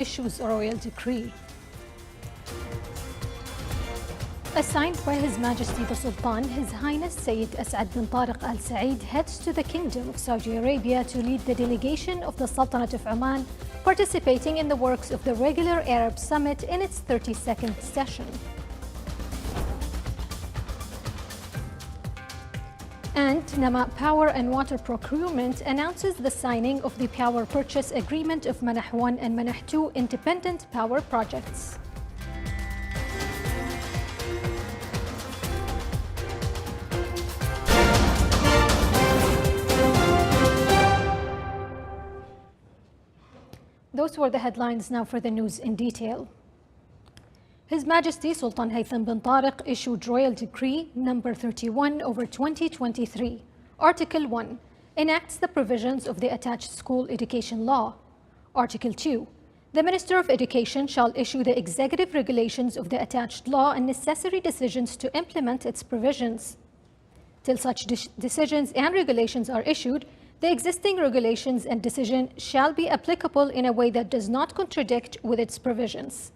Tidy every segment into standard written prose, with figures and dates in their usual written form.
issues a royal decree. Assigned by His Majesty the Sultan, His Highness Sayyid As'ad bin Tariq Al Said heads to the Kingdom of Saudi Arabia to lead the delegation of the Sultanate of Oman participating in the works of the regular Arab Summit in its 32nd session. And Nama Power and Water Procurement announces the signing of the power purchase agreement of Manah 1 and Manah 2 independent power projects. Those were the headlines. Now for the news in detail. His Majesty Sultan Haytham bin Tariq issued Royal Decree number 31/2023. Article 1 enacts the provisions of the attached school education law. Article 2. The Minister of Education shall issue the executive regulations of the attached law and necessary decisions to implement its provisions. Till such decisions and regulations are issued, the existing regulations and decision shall be applicable in a way that does not contradict with its provisions.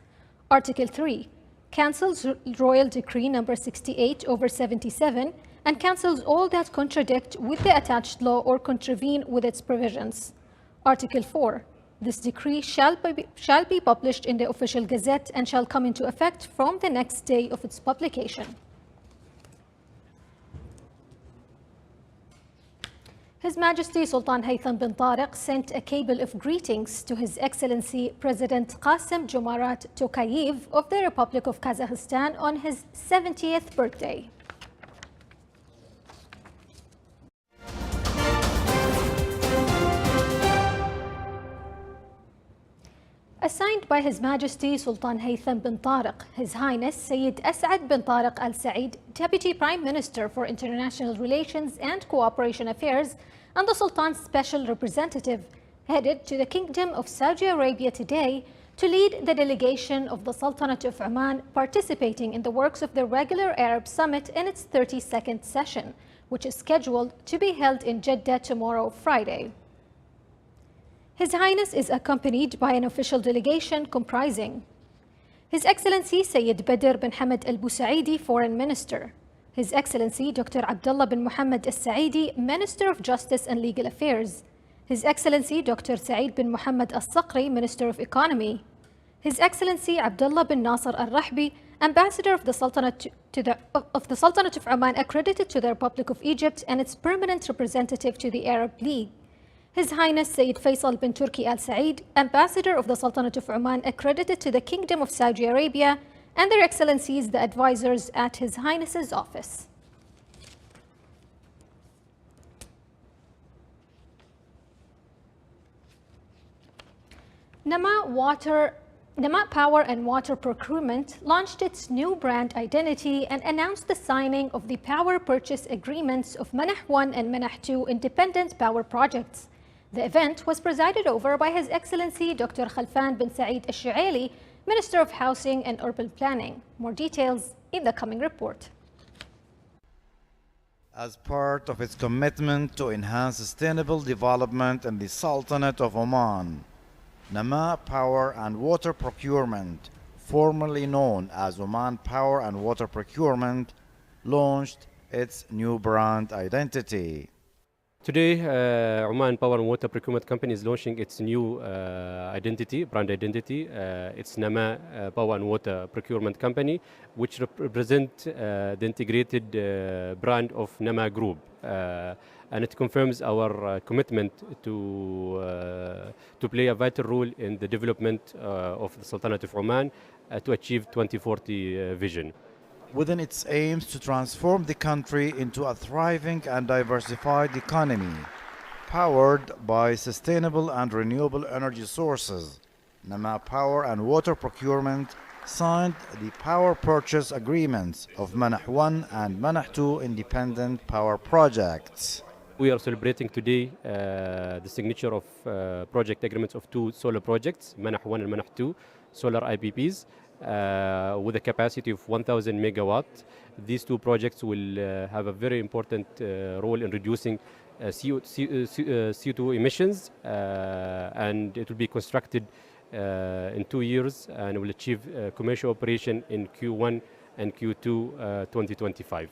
Article 3 cancels Royal Decree number 68/77 and cancels all that contradict with the attached law or contravene with its provisions. Article 4 this decree shall be published in the Official Gazette and shall come into effect from the next day of its publication. His Majesty Sultan Haytham bin Tariq sent a cable of greetings to His Excellency President Qasim Jomart Tokayev of the Republic of Kazakhstan on his 70th birthday. Assigned by His Majesty Sultan Haytham bin Tariq, His Highness Sayyid As'ad bin Tariq Al Said, Deputy Prime Minister for International Relations and Cooperation Affairs and the Sultan's Special Representative, headed to the Kingdom of Saudi Arabia today to lead the delegation of the Sultanate of Oman participating in the works of the regular Arab Summit in its 32nd session, which is scheduled to be held in Jeddah tomorrow, Friday. His Highness is accompanied by an official delegation comprising His Excellency Sayyid Badr bin Hamad Al Busaidi, Foreign Minister, His Excellency Dr. Abdullah bin Muhammad Al Saidi, Minister of Justice and Legal Affairs, His Excellency Dr. Saeed bin Muhammad Al Saqri, Minister of Economy, His Excellency Abdullah bin Nasser Al Rahbi, Ambassador of the Sultanate of Oman accredited to the Republic of Egypt and its permanent representative to the Arab League, His Highness Sayyid Faisal bin Turki Al Said, Ambassador of the Sultanate of Oman accredited to the Kingdom of Saudi Arabia, and their Excellencies the advisors at His Highness's office. Nama Power and Water Procurement launched its new brand identity and announced the signing of the power purchase agreements of Manah 1 and Manah 2 independent power projects. The event was presided over by His Excellency Dr. Khalfan bin Saeed Al-Shu'aili, Minister of Housing and Urban Planning. More details in the coming report. As part of its commitment to enhance sustainable development in the Sultanate of Oman, Nama Power and Water Procurement, formerly known as Oman Power and Water Procurement, launched its new brand identity. Today, Oman Power and Water Procurement Company is launching its new brand identity. It's Nama Power and Water Procurement Company, which represents the integrated brand of Nama Group. And it confirms our commitment to play a vital role in the development of the Sultanate of Oman to achieve 2040 vision. Within its aims to transform the country into a thriving and diversified economy, powered by sustainable and renewable energy sources, Nama Power and Water Procurement signed the power purchase agreements of Manah 1 and Manah 2 independent power projects. We are celebrating today the signature of project agreements of two solar projects, Manah 1 and Manah 2, solar IPPs, with a capacity of 1,000 megawatts. These two projects will have a very important role in reducing CO2 emissions, and it will be constructed in 2 years and will achieve commercial operation in Q1 and Q2 2025.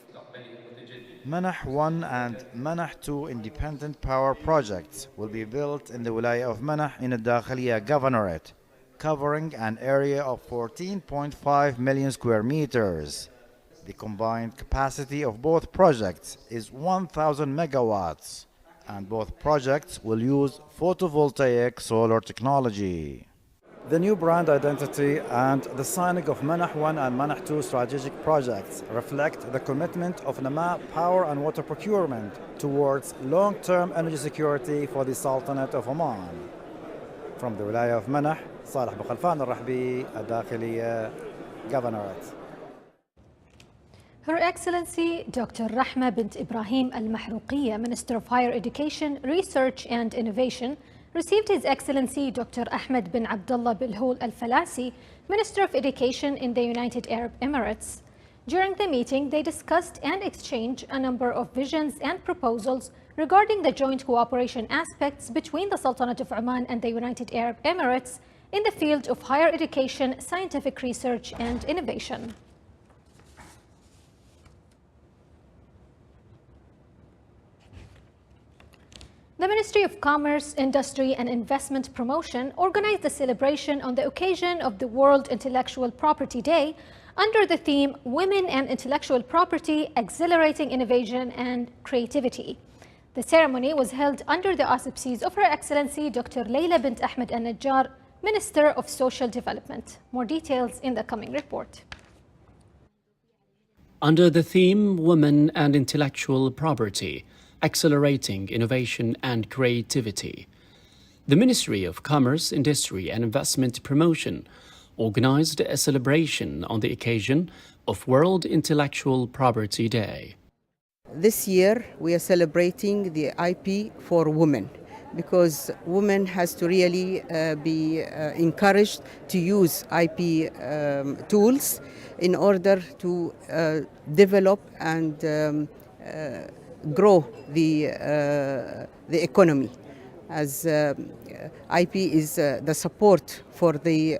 Manah 1 and Manah 2 independent power projects will be built in the Wilaya of Manah in Al-Dakhiliya Governorate, covering an area of 14.5 million square meters. The combined capacity of both projects is 1,000 megawatts, and both projects will use photovoltaic solar technology. The new brand identity and the signing of Manah 1 and Manah 2 strategic projects reflect the commitment of Nama Power and Water Procurement towards long-term energy security for the Sultanate of Oman. From the Wilaya of Manah, Saleh Bukhalfan al-Rahbi, Al-Dakhiliya Governorate. Her Excellency Dr. Rahma bint Ibrahim Al-Mahrouqiya, Minister of Higher Education, Research and Innovation, received His Excellency Dr. Ahmed bin Abdullah Bilhoul Al-Falasi, Minister of Education in the United Arab Emirates. During the meeting, they discussed and exchanged a number of visions and proposals regarding the joint cooperation aspects between the Sultanate of Oman and the United Arab Emirates in the field of higher education, scientific research and innovation. The Ministry of Commerce, Industry and Investment Promotion organized a celebration on the occasion of the World Intellectual Property Day under the theme Women and Intellectual Property, Accelerating Innovation and Creativity. The ceremony was held under the auspices of Her Excellency Dr. Layla bint Ahmed Al-Najjar, Minister of Social Development. More details in the coming report. Under the theme Women and Intellectual Property, Accelerating Innovation and Creativity, the Ministry of Commerce, Industry and Investment Promotion organized a celebration on the occasion of World Intellectual Property Day. This year we are celebrating the IP for women, because women has to really be encouraged to use IP tools in order to develop and grow the economy, as IP is the support for the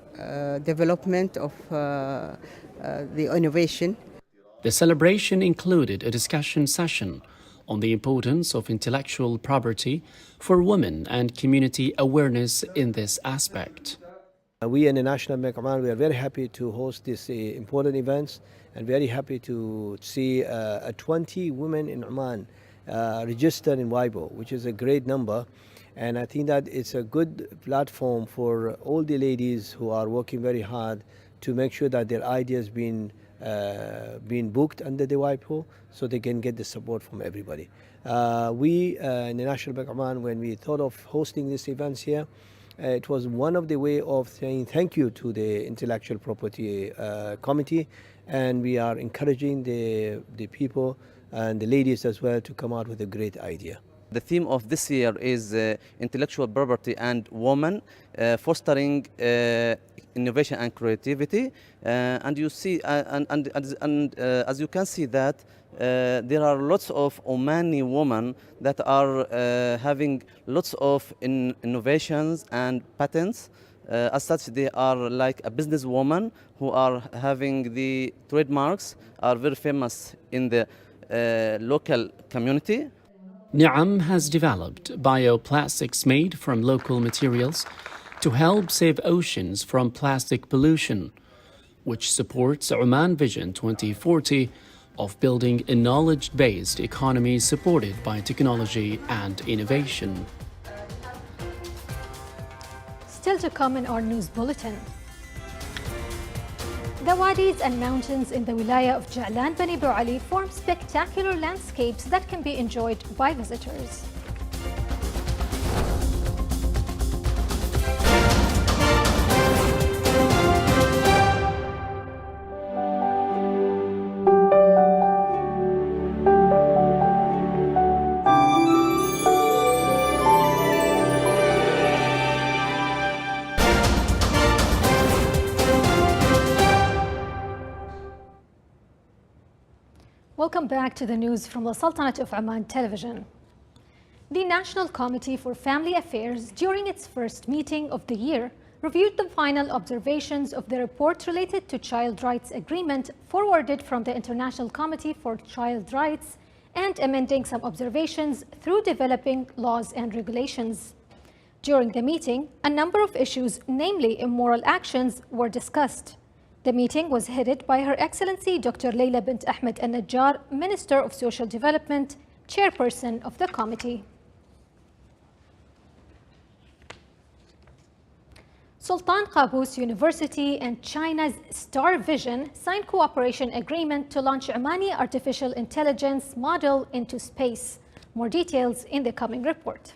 development of the innovation. The celebration included a discussion session on the importance of intellectual property for women and community awareness in this aspect. We in the National Bank of Oman, we are very happy to host this important events and very happy to see 20 women in Oman registered in WIPO, which is a great number. And I think that it's a good platform for all the ladies who are working very hard to make sure that their ideas being booked under the WIPO, so they can get the support from everybody. We in the National Bank of Oman, when we thought of hosting these events here, it was one of the way of saying thank you to the Intellectual Property Committee, and we are encouraging the people and the ladies as well to come out with a great idea. The theme of this year is intellectual property and women, fostering innovation and creativity. And you see, as you can see that there are lots of Omani women that are having lots of innovations and patents. As such, they are like a businesswoman who are having the trademarks, are very famous in the local community. Ni'am has developed bioplastics made from local materials to help save oceans from plastic pollution, which supports Oman Vision 2040 of building a knowledge-based economy supported by technology and innovation. Still to come in our news bulletin. The wadis and mountains in the Wilaya of Ja'lan Bani Bu Ali form spectacular landscapes that can be enjoyed by visitors. Welcome back to the news from the Sultanate of Oman television. The National Committee for Family Affairs, during its first meeting of the year, reviewed the final observations of the report related to child rights agreement forwarded from the International Committee for Child Rights and amending some observations through developing laws and regulations. During the meeting, a number of issues, namely immoral actions, were discussed. The meeting was headed by Her Excellency Dr. Leila bint Ahmed Al-Najjar, Minister of Social Development, Chairperson of the committee. Sultan Qaboos University and China's Star Vision signed cooperation agreement to launch Omani artificial intelligence model into space. More details in the coming report.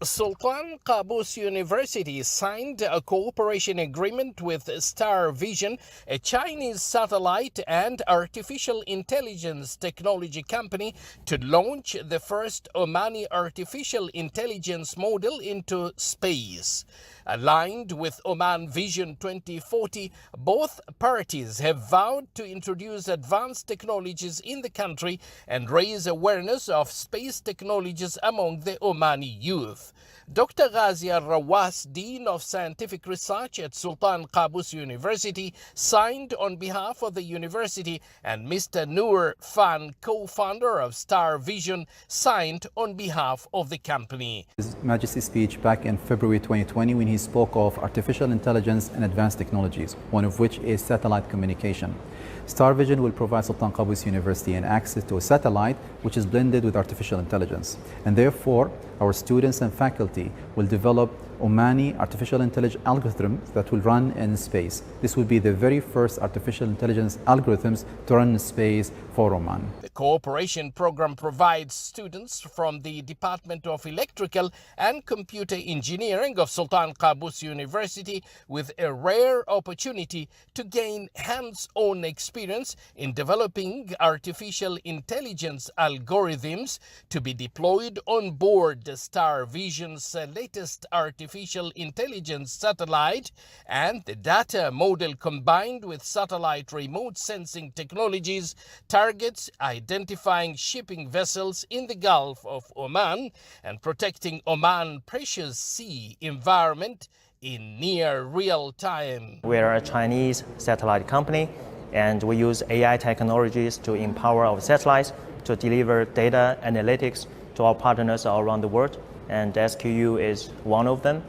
Sultan Qaboos University signed a cooperation agreement with Star Vision, a Chinese satellite and artificial intelligence technology company, to launch the first Omani artificial intelligence model into space. Aligned with Oman Vision 2040, both parties have vowed to introduce advanced technologies in the country and raise awareness of space technologies among the Omani youth. Dr. Ghazi Al-Rawas, Dean of Scientific Research at Sultan Qaboos University, signed on behalf of the university, and Mr. Noor Fan, co-founder of Star Vision, signed on behalf of the company. His Majesty's speech back in February 2020 when he spoke of artificial intelligence and advanced technologies, one of which is satellite communication. Star Vision will provide Sultan Qaboos University an access to a satellite which is blended with artificial intelligence, and therefore our students and faculty will develop Omani artificial intelligence algorithms that will run in space. This will be the very first artificial intelligence algorithms to run in space for Oman. The cooperation program provides students from the Department of Electrical and Computer Engineering of Sultan Qaboos University with a rare opportunity to gain hands-on experience in developing artificial intelligence algorithms to be deployed on board the Star Vision's latest artificial intelligence satellite, and the data model combined with satellite remote sensing technologies targets identifying shipping vessels in the Gulf of Oman and protecting Oman's precious sea environment in near real time. We are a Chinese satellite company, and we use AI technologies to empower our satellites to deliver data analytics to our partners all around the world, and SQU is one of them.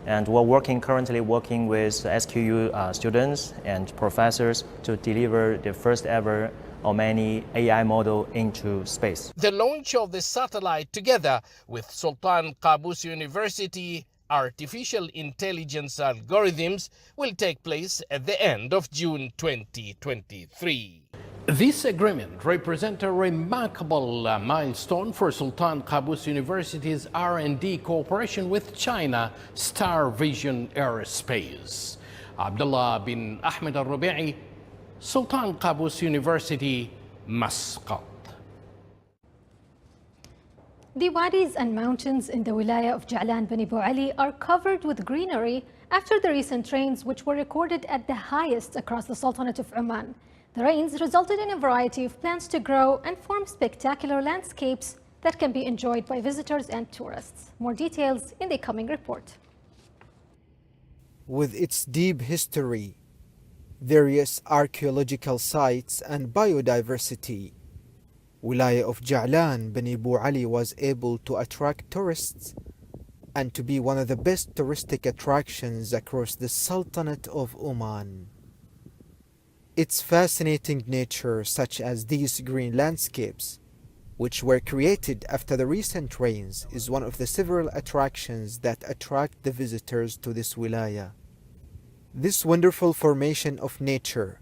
And we're currently working with SQU students and professors to deliver the first ever Omani AI model into space. The launch of the satellite, together with Sultan Qaboos University artificial intelligence algorithms, will take place at the end of June 2023. This agreement represents a remarkable milestone for Sultan Qaboos University's R&D cooperation with China Star Vision Aerospace. Abdullah bin Ahmed Al-Rubi'i, Sultan Qaboos University, Muscat. The wadis and mountains in the wilaya of Ja'lan Bani Bu Ali are covered with greenery after the recent rains, which were recorded at the highest across the Sultanate of Oman. The rains resulted in a variety of plants to grow and form spectacular landscapes that can be enjoyed by visitors and tourists. More details in the coming report. With its deep history, various archaeological sites and biodiversity, Wilaya of Ja'lan Bani Bu Ali was able to attract tourists and to be one of the best touristic attractions across the Sultanate of Oman. Its fascinating nature, such as these green landscapes, which were created after the recent rains, is one of the several attractions that attract the visitors to this wilaya. This wonderful formation of nature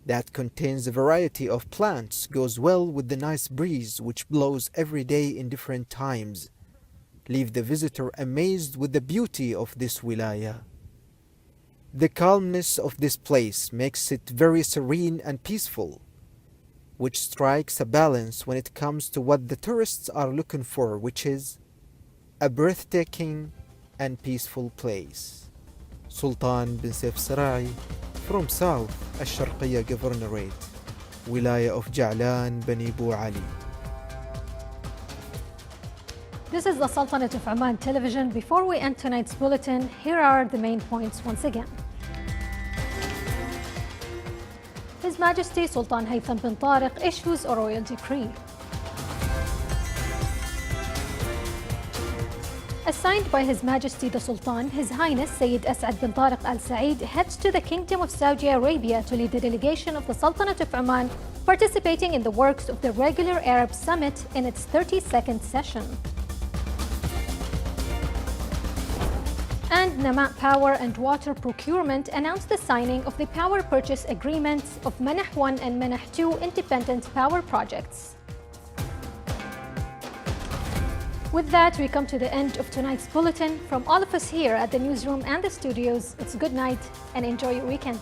that contains a variety of plants goes well with the nice breeze which blows every day in different times, leave the visitor amazed with the beauty of this wilaya. The calmness of this place makes it very serene and peaceful, which strikes a balance when it comes to what the tourists are looking for, which is a breathtaking and peaceful place. Sultan bin Saif Sarai from South الشرقية Governorate, Wilaya of Ja'lan Bani Bu Ali. This is the Sultanate of Oman television. Before we end tonight's bulletin, here are the main points once again. His Majesty Sultan Haytham bin Tariq issues a royal decree. Assigned by His Majesty the Sultan, His Highness Sayyid As'ad bin Tariq Al Saeed heads to the Kingdom of Saudi Arabia to lead the delegation of the Sultanate of Oman participating in the works of the Regular Arab Summit in its 32nd session. And Nama Power and Water Procurement announced the signing of the power purchase agreements of Manah 1 and Manah 2 independent power projects. With that, we come to the end of tonight's bulletin. From all of us here at the newsroom and the studios, it's good night and enjoy your weekend.